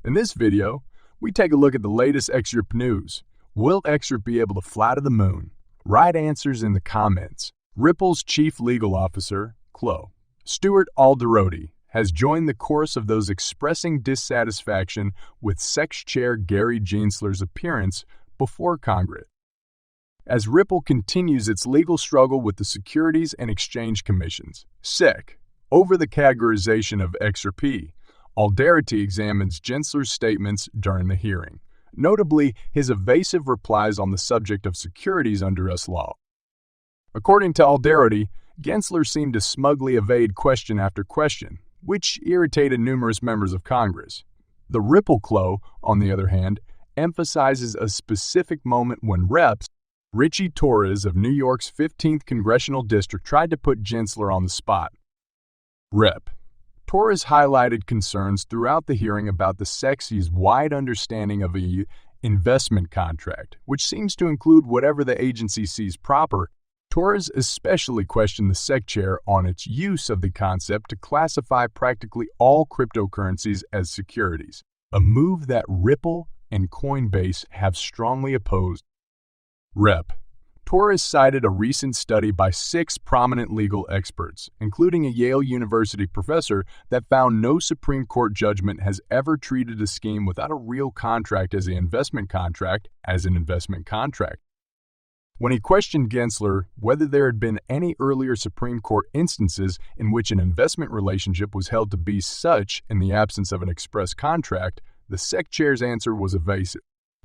In this video, we take a look at the latest excerpt news. Will excerpt be able to fly to the moon? Right answers in the comments. Ripple's chief legal officer, Clo. Stuart Alderoty, has joined the chorus of those expressing dissatisfaction with SEC Chair Gary Gensler's appearance before Congress. As Ripple continues its legal struggle with the Securities and Exchange Commission's SEC over the categorization of XRP, Alderoty examines Gensler's statements during the hearing, notably his evasive replies on the subject of securities under U.S. law. According to Alderoty, Gensler seemed to smugly evade question after question, which irritated numerous members of Congress. The Ripple Clo, on the other hand, emphasizes a specific moment when Reps. Richie Torres of New York's 15th Congressional District tried to put Gensler on the spot. Rep. Torres highlighted concerns throughout the hearing about the SEC's wide understanding of an investment contract, which seems to include whatever the agency sees proper. Torres especially questioned the SEC chair on its use of the concept to classify practically all cryptocurrencies as securities, a move that Ripple and Coinbase have strongly opposed. Rep. Torres cited a recent study by 6 prominent legal experts, including a Yale University professor, that found no Supreme Court judgment has ever treated a scheme without a real contract as an investment contract as an investment contract. When he questioned Gensler whether there had been any earlier Supreme Court instances in which an investment relationship was held to be such in the absence of an express contract, the SEC chair's answer was evasive.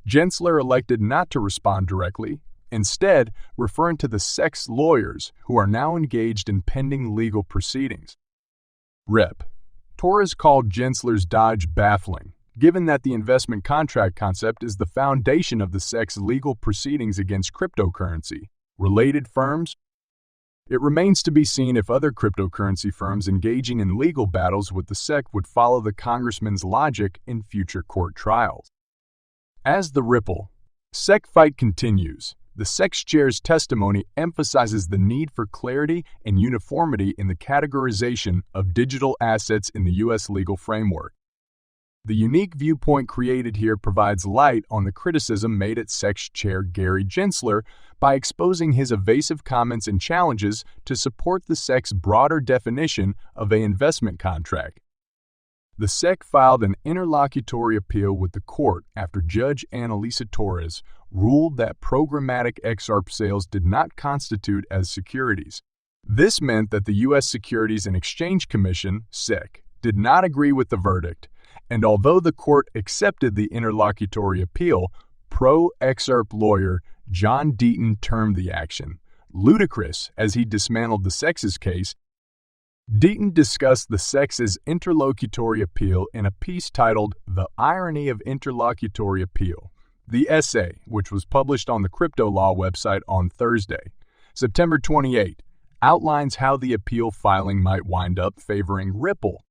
Gensler elected not to respond directly, instead referring to the SEC's lawyers who are now engaged in pending legal proceedings. Rep. Torres called Gensler's dodge baffling, given that the investment contract concept is the foundation of the SEC's legal proceedings against cryptocurrency related firms. It remains to be seen if other cryptocurrency firms engaging in legal battles with the SEC would follow the congressman's logic in future court trials. As the Ripple SEC fight continues, the SEC chair's testimony emphasizes the need for clarity and uniformity in the categorization of digital assets in the U.S. legal framework. The unique viewpoint created here provides light on the criticism made at SEC Chair Gary Gensler by exposing his evasive comments and challenges to support the SEC's broader definition of an investment contract. The SEC filed an interlocutory appeal with the court after Judge Annalisa Torres ruled that programmatic XRP sales did not constitute as securities. This meant that the U.S. Securities and Exchange Commission, SEC, did not agree with the verdict, and although the court accepted the interlocutory appeal, pro-XRP lawyer John Deaton termed the action ludicrous as he dismantled the SEC's case. Deaton discussed the SEC's interlocutory appeal in a piece titled "The Irony of Interlocutory Appeal." The essay, which was published on the Crypto Law website on Thursday, September 28, outlines how the appeal filing might wind up favoring Ripple.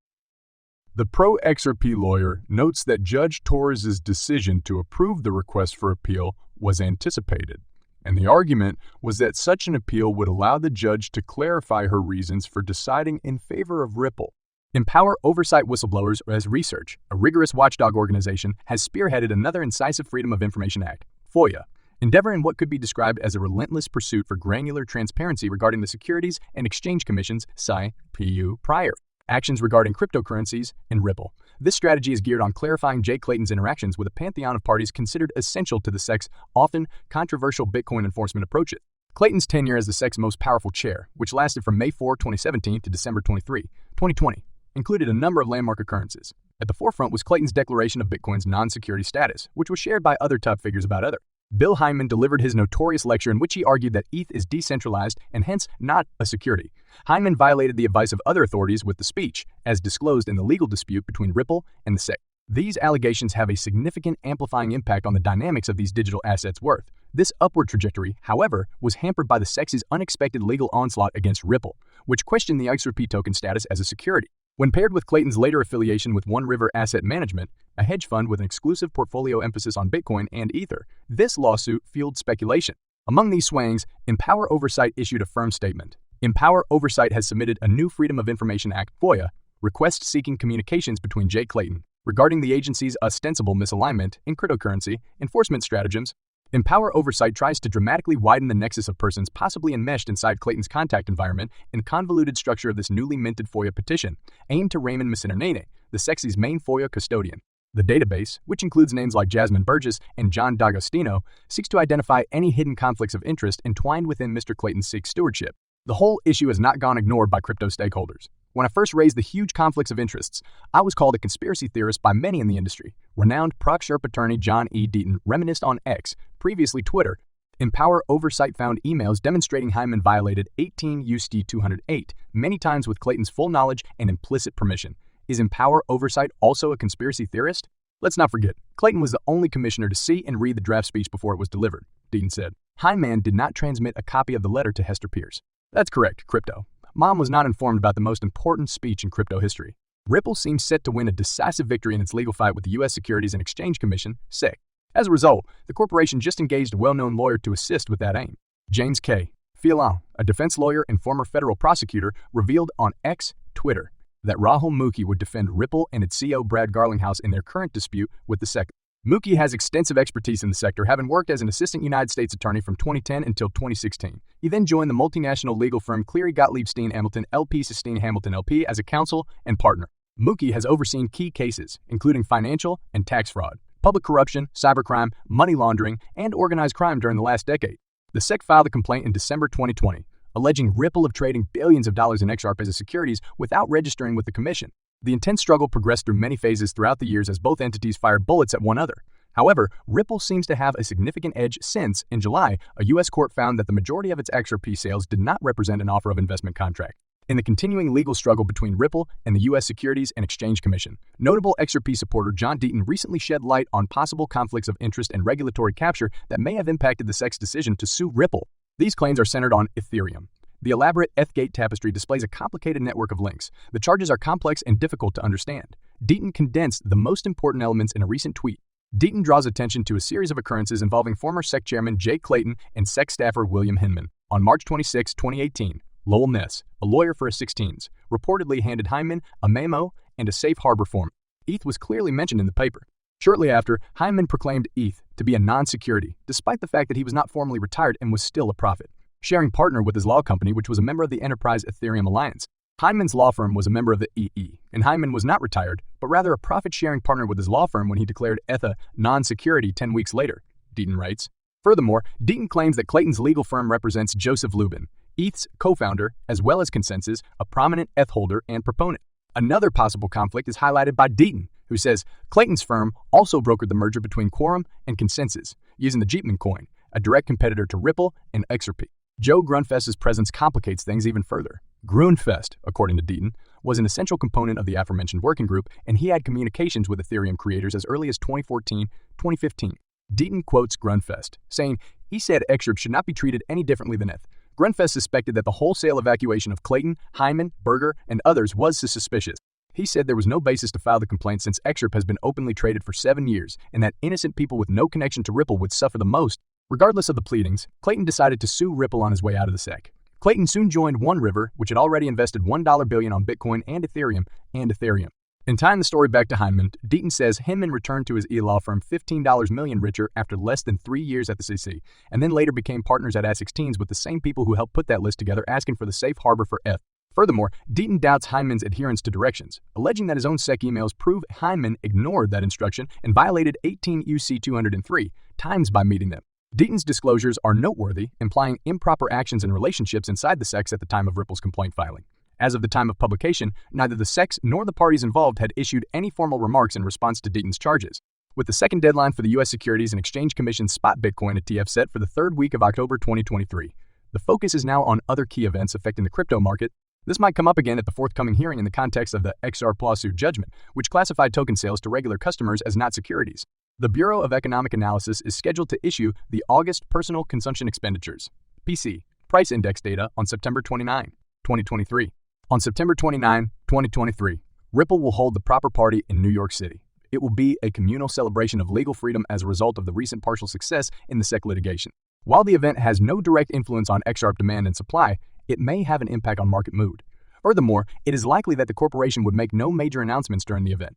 The pro-XRP lawyer notes that Judge Torres' decision to approve the request for appeal was anticipated, and the argument was that such an appeal would allow the judge to clarify her reasons for deciding in favor of Ripple. Empower Oversight Whistleblowers as Research, a rigorous watchdog organization, has spearheaded another incisive Freedom of Information Act, FOIA, endeavor in what could be described as a relentless pursuit for granular transparency regarding the Securities and Exchange Commission's (SIPU) prior actions regarding cryptocurrencies and Ripple. This strategy is geared on clarifying Jay Clayton's interactions with a pantheon of parties considered essential to the SEC's often controversial Bitcoin enforcement approaches. Clayton's tenure as the SEC's most powerful chair, which lasted from May 4, 2017 to December 23, 2020, included a number of landmark occurrences. At the forefront was Clayton's declaration of Bitcoin's non-security status, which was shared by other top figures about other. Bill Hyman delivered his notorious lecture in which he argued that ETH is decentralized and hence not a security. Hyman violated the advice of other authorities with the speech, as disclosed in the legal dispute between Ripple and the SEC. These allegations have a significant amplifying impact on the dynamics of these digital assets' worth. This upward trajectory, however, was hampered by the SEC's unexpected legal onslaught against Ripple, which questioned the XRP token status as a security. When paired with Clayton's later affiliation with One River Asset Management, a hedge fund with an exclusive portfolio emphasis on Bitcoin and Ether, this lawsuit fueled speculation. Among these swayings, Empower Oversight issued a firm statement. Empower Oversight has submitted a new Freedom of Information Act (FOIA) request seeking communications between Jay Clayton, regarding the agency's ostensible misalignment in cryptocurrency enforcement stratagems. Empower Oversight tries to dramatically widen the nexus of persons possibly enmeshed inside Clayton's contact environment in the convoluted structure of this newly minted FOIA petition, aimed to Raymond Missinernene, the SEC's main FOIA custodian. The database, which includes names like Jasmine Burgess and John D'Agostino, seeks to identify any hidden conflicts of interest entwined within Mr. Clayton's SEC stewardship. The whole issue has not gone ignored by crypto stakeholders. When I first raised the huge conflicts of interests, I was called a conspiracy theorist by many in the industry. Renowned Proc Sherp attorney John E. Deaton reminisced on X, previously Twitter. Empower Oversight found emails demonstrating Hyman violated 18 U.S.C. 208, many times with Clayton's full knowledge and implicit permission. Is Empower Oversight also a conspiracy theorist? Let's not forget, Clayton was the only commissioner to see and read the draft speech before it was delivered, Deaton said. Hyman did not transmit a copy of the letter to Hester Pierce. That's correct, crypto. Mom was not informed about the most important speech in crypto history. Ripple seems set to win a decisive victory in its legal fight with the U.S. Securities and Exchange Commission, SEC. As a result, the corporation just engaged a well-known lawyer to assist with that aim. James K. Fialon, a defense lawyer and former federal prosecutor, revealed on X, Twitter, that Rahul Mukhi would defend Ripple and its CEO Brad Garlinghouse in their current dispute with the SEC. Mukhi has extensive expertise in the sector, having worked as an assistant United States attorney from 2010 until 2016. He then joined the multinational legal firm Cleary Gottlieb Steen Hamilton LP Steen Hamilton LP as a counsel and partner. Mukhi has overseen key cases, including financial and tax fraud, public corruption, cybercrime, money laundering, and organized crime during the last decade. The SEC filed a complaint in December 2020, alleging Ripple of trading billions of dollars in XRP as securities without registering with the commission. The intense struggle progressed through many phases throughout the years as both entities fired bullets at one another. However, Ripple seems to have a significant edge since, in July, a U.S. court found that the majority of its XRP sales did not represent an offer of investment contract. In the continuing legal struggle between Ripple and the U.S. Securities and Exchange Commission, notable XRP supporter John Deaton recently shed light on possible conflicts of interest and regulatory capture that may have impacted the SEC's decision to sue Ripple. These claims are centered on Ethereum. The elaborate Ethgate tapestry displays a complicated network of links. The charges are complex and difficult to understand. Deaton condensed the most important elements in a recent tweet. Deaton draws attention to a series of occurrences involving former SEC chairman Jay Clayton and SEC staffer William Hinman. On March 26, 2018, Lowell Ness, a lawyer for a 16s, reportedly handed Hyman a memo and a safe harbor form. ETH was clearly mentioned in the paper. Shortly after, Hyman proclaimed ETH to be a non-security, despite the fact that he was not formally retired and was still a prophet. Sharing partner with his law company, which was a member of the Enterprise Ethereum Alliance. Hyman's law firm was a member of the EE, and Hyman was not retired, but rather a profit-sharing partner with his law firm when he declared ETH a non-security 10 weeks later, Deaton writes. Furthermore, Deaton claims that Clayton's legal firm represents Joseph Lubin, ETH's co-founder, as well as Consensus, a prominent ETH holder and proponent. Another possible conflict is highlighted by Deaton, who says Clayton's firm also brokered the merger between Quorum and Consensus, using the Jeepman coin, a direct competitor to Ripple and XRP. Joe Grunfest's presence complicates things even further. Grunfest, according to Deaton, was an essential component of the aforementioned working group, and he had communications with Ethereum creators as early as 2014-2015. Deaton quotes Grunfest, saying, he said XRP should not be treated any differently than ETH. Grunfest suspected that the wholesale evacuation of Clayton, Hyman, Berger, and others was suspicious. He said there was no basis to file the complaint since XRP has been openly traded for 7 years, and that innocent people with no connection to Ripple would suffer the most. Regardless of the pleadings, Clayton decided to sue Ripple on his way out of the SEC. Clayton soon joined One River, which had already invested $1 billion on Bitcoin and Ethereum. In tying the story back to Hyman, Deaton says Hinman returned to his e-law firm $15 million richer after less than 3 years at the SEC, and then later became partners at A16s with the same people who helped put that list together asking for the safe harbor for ETH. Furthermore, Deaton doubts Hyman's adherence to directions, alleging that his own SEC emails prove Hyman ignored that instruction and violated 18 U.S.C. 203 times by meeting them. Deaton's disclosures are noteworthy, implying improper actions and relationships inside the SEC at the time of Ripple's complaint filing. As of the time of publication, neither the SEC nor the parties involved had issued any formal remarks in response to Deaton's charges. With the second deadline for the U.S. Securities and Exchange Commission's spot Bitcoin ETF set for the third week of October 2023, the focus is now on other key events affecting the crypto market. This might come up again at the forthcoming hearing in the context of the XRP lawsuit judgment, which classified token sales to regular customers as not securities. The Bureau of Economic Analysis is scheduled to issue the August Personal Consumption Expenditures (PC) price index data on September 29, 2023. On September 29, 2023, Ripple will hold the proper party in New York City. It will be a communal celebration of legal freedom as a result of the recent partial success in the SEC litigation. While the event has no direct influence on XRP demand and supply, it may have an impact on market mood. Furthermore, it is likely that the corporation would make no major announcements during the event.